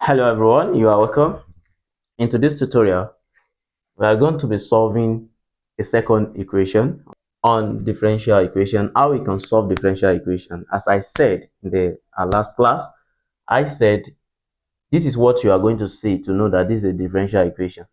Hello everyone, you are welcome. In today's tutorial, we are going to be solving a second equation on differential equation, how we can solve differential equation. As I said in the last class, I said this is what you are going to see to know that this is a differential equation.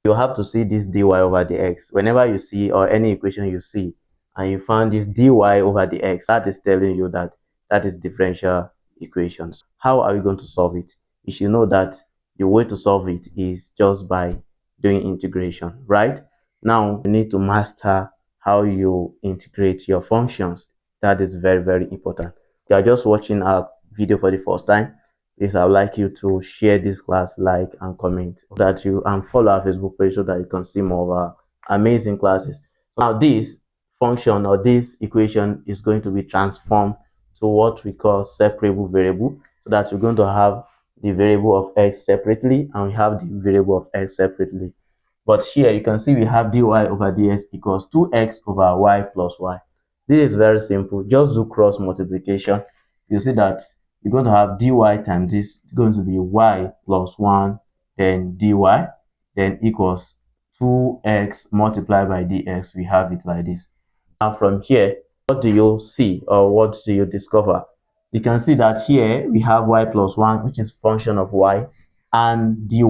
You have to see this dy over dx. Whenever you see or any equation you see and you find this dy over dx, that is telling you that that is differential equations. How are we going to solve it? You should know that the way to solve it is just by doing integration, right? Now you need to master how you integrate your functions. That is very, very important. If you are just watching our video for the first time, please, I would like you to share this class, like and comment, so that you and follow our Facebook page so that you can see more of our amazing classes. Now this function or this equation is going to be transformed to what we call separable variable, so that we're going to have the variable of x separately and we have the variable of x separately. But here you can see we have dy over dx equals 2x over y plus y. This is very simple. Just do cross multiplication. You see that you're going to have dy times this, it's going to be y plus 1, then dy, then equals 2x multiplied by dx. We have it like this. Now from here, what do you see or what do you discover? You can see that here we have y plus 1, which is function of y, and dy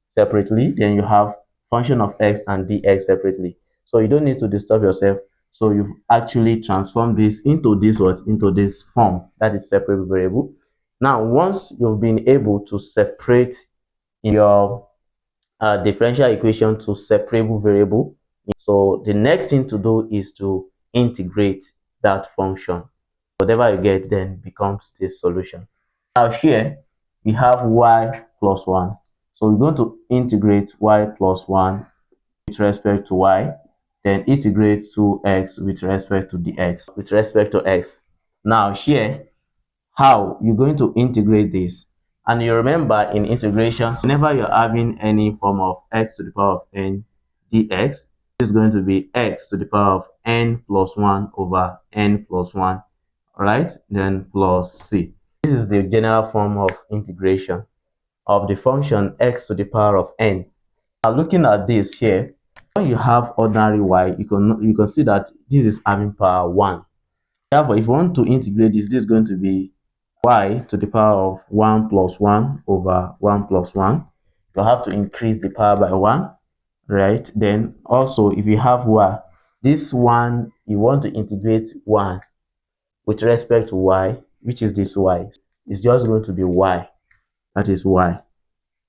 separately. Then you have function of x and dx separately. So you don't need to disturb yourself. So you've actually transformed this into this form, that is separable variable. Now once you've been able to separate in your differential equation to separable variable, so the next thing to do is to integrate that function. Whatever you get then becomes the solution. Now here we have y plus 1. So we're going to integrate y plus 1 with respect to y, then integrate 2x with respect to dx, with respect to x. Now here, how you're going to integrate this? And you remember in integration, whenever you're having any form of x to the power of n dx, is going to be x to the power of n plus 1 over n plus 1, all right, then plus c. This is the general form of integration of the function x to the power of n. Now looking at this here, when you have ordinary y, you can see that this is having power 1. Therefore, if you want to integrate this, this is going to be y to the power of 1 plus 1 over 1 plus 1. You have to increase the power by 1, right? Then also, if you have y, this one, you want to integrate 1 with respect to y, which is this y. It's just going to be y. That is y.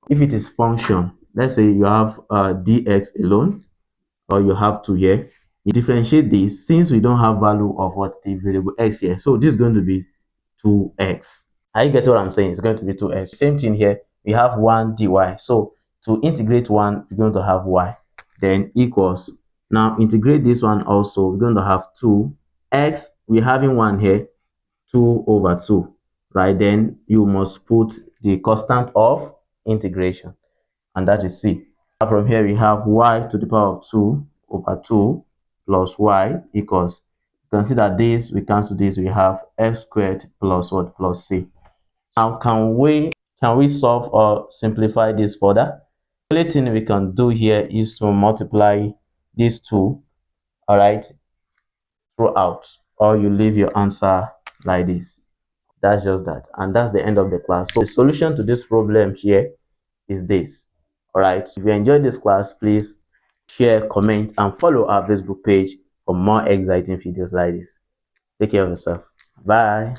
If it is function, let's say you have dx alone, or you have 2 here, you differentiate this. Since we don't have value of what the variable x here, so this is going to be 2x. Are you getting what I'm saying? It's going to be 2x. Same thing here, we have 1 dy. So to integrate 1, we're going to have y, then equals. Now integrate this one also, we're going to have 2x. We're having 1 here, 2 over 2, right? Then you must put the constant of integration, and that is c. From here we have y to the power of 2 over 2 plus y equals, consider this, we cancel this, we have x squared plus what, plus c. Now can we solve or simplify this further? The only thing we can do here is to multiply these two, all right, throughout, or you leave your answer like this. That's just that, and that's the end of the class. So the solution to this problem here is this. All right, if you enjoyed this class, please share, comment, and follow our Facebook page for more exciting videos like this. Take care of yourself. Bye.